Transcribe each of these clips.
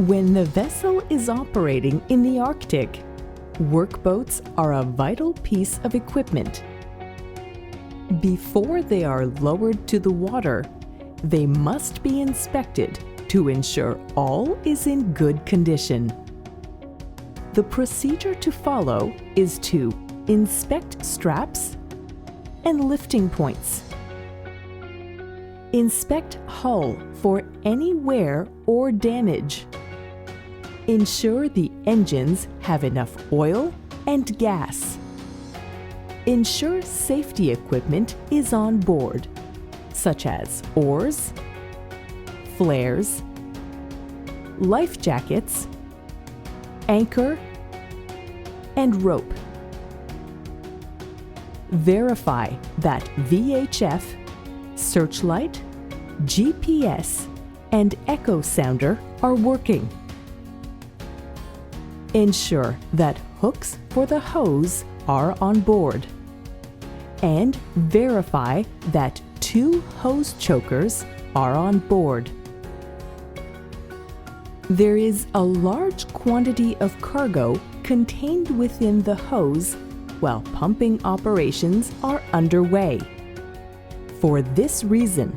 When the vessel is operating in the Arctic, workboats are a vital piece of equipment. Before they are lowered to the water, they must be inspected to ensure all is in good condition. The procedure to follow is to inspect straps and lifting points. Inspect hull for any wear or damage. Ensure the engines have enough oil and gas. Ensure safety equipment is on board, such as oars, flares, life jackets, anchor, and rope. Verify that VHF, searchlight, GPS, and echo sounder are working. Ensure that hooks for the hose are on board. And verify that 2 hose chokers are on board. There is a large quantity of cargo contained within the hose while pumping operations are underway. For this reason,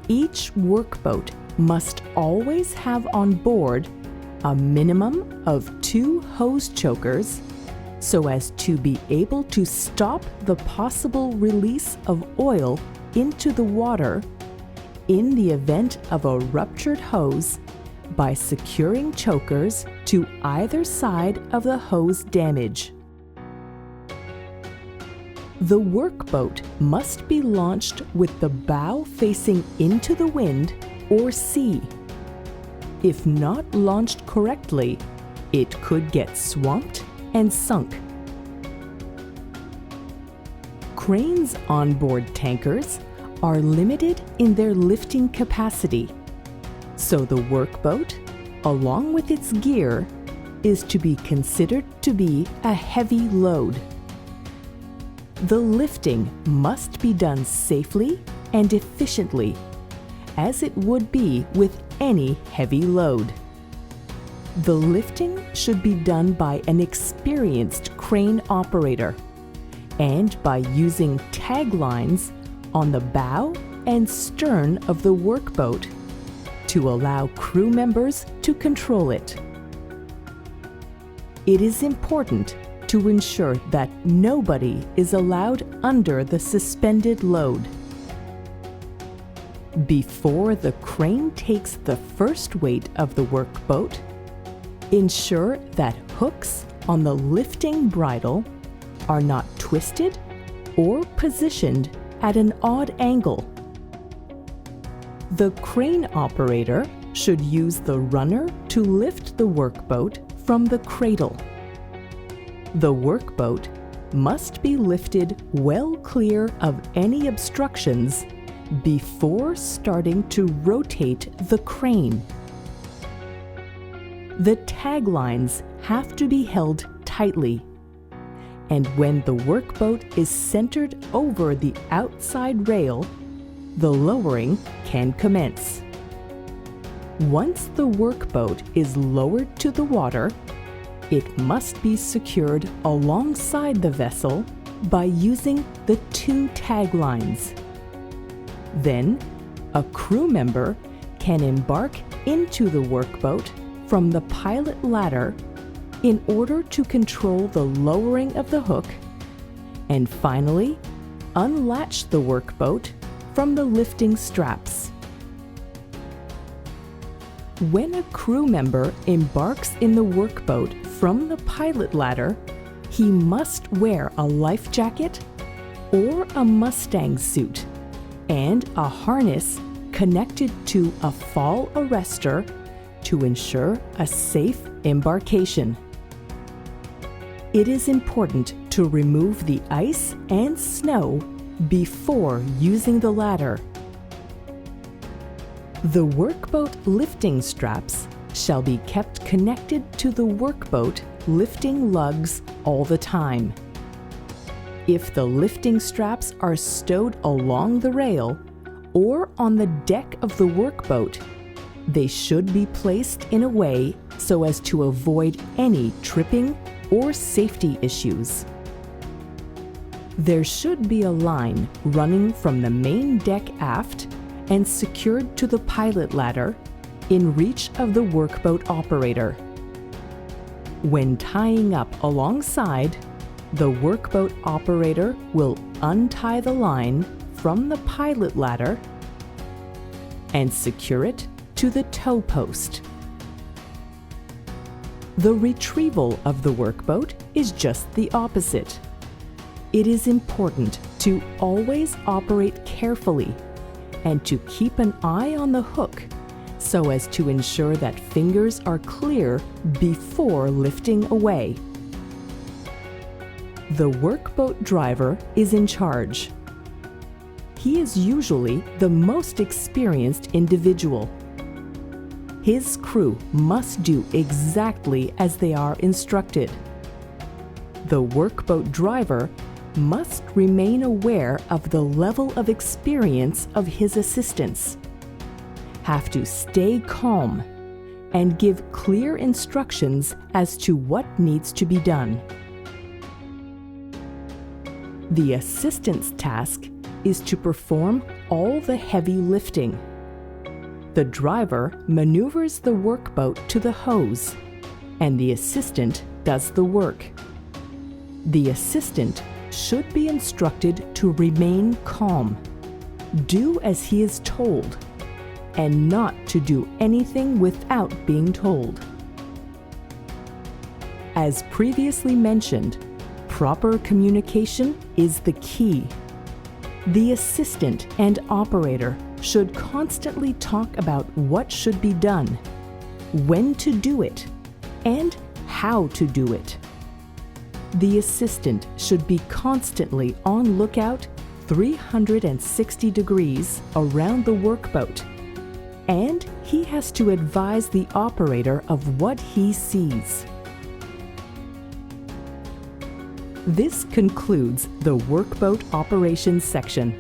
each workboat must always have on board a minimum of 2 hose chokers so as to be able to stop the possible release of oil into the water in the event of a ruptured hose by securing chokers to either side of the hose damage. The workboat must be launched with the bow facing into the wind or sea. If not launched correctly, it could get swamped and sunk. Cranes on board tankers are limited in their lifting capacity, so the workboat, along with its gear, is to be considered to be a heavy load. The lifting must be done safely and efficiently, as it would be with any heavy load. The lifting should be done by an experienced crane operator and by using tag lines on the bow and stern of the workboat to allow crew members to control it. It is important to ensure that nobody is allowed under the suspended load. Before the crane takes the first weight of the workboat, ensure that hooks on the lifting bridle are not twisted or positioned at an odd angle. The crane operator should use the runner to lift the workboat from the cradle. The workboat must be lifted well clear of any obstructions before starting to rotate the crane. The tag lines have to be held tightly, and when the workboat is centered over the outside rail, the lowering can commence. Once the workboat is lowered to the water, it must be secured alongside the vessel by using the 2 tag lines. Then, a crew member can embark into the workboat from the pilot ladder in order to control the lowering of the hook, and finally, unlatch the workboat from the lifting straps. When a crew member embarks in the workboat from the pilot ladder, he must wear a life jacket or a Mustang suit and a harness connected to a fall arrestor to ensure a safe embarkation. It is important to remove the ice and snow before using the ladder. The workboat lifting straps shall be kept connected to the workboat lifting lugs all the time. If the lifting straps are stowed along the rail or on the deck of the workboat, They should be placed in a way so as to avoid any tripping or safety issues. There should be a line running from the main deck aft and secured to the pilot ladder in reach of the workboat operator. When tying up alongside, the workboat operator will untie the line from the pilot ladder and secure it to the tow post. The retrieval of the workboat is just the opposite. It is important to always operate carefully and to keep an eye on the hook so as to ensure that fingers are clear before lifting away. The workboat driver is in charge. He is usually the most experienced individual. His crew must do exactly as they are instructed. The workboat driver must remain aware of the level of experience of his assistants, have to stay calm, and give clear instructions as to what needs to be done. The assistant's task is to perform all the heavy lifting. The driver maneuvers the workboat to the hose, and the assistant does the work. The assistant should be instructed to remain calm, do as he is told, and not to do anything without being told. As previously mentioned, proper communication is the key. The assistant and operator should constantly talk about what should be done, when to do it, and how to do it. The assistant should be constantly on lookout 360 degrees around the workboat, and he has to advise the operator of what he sees. This concludes the Workboat Operations section.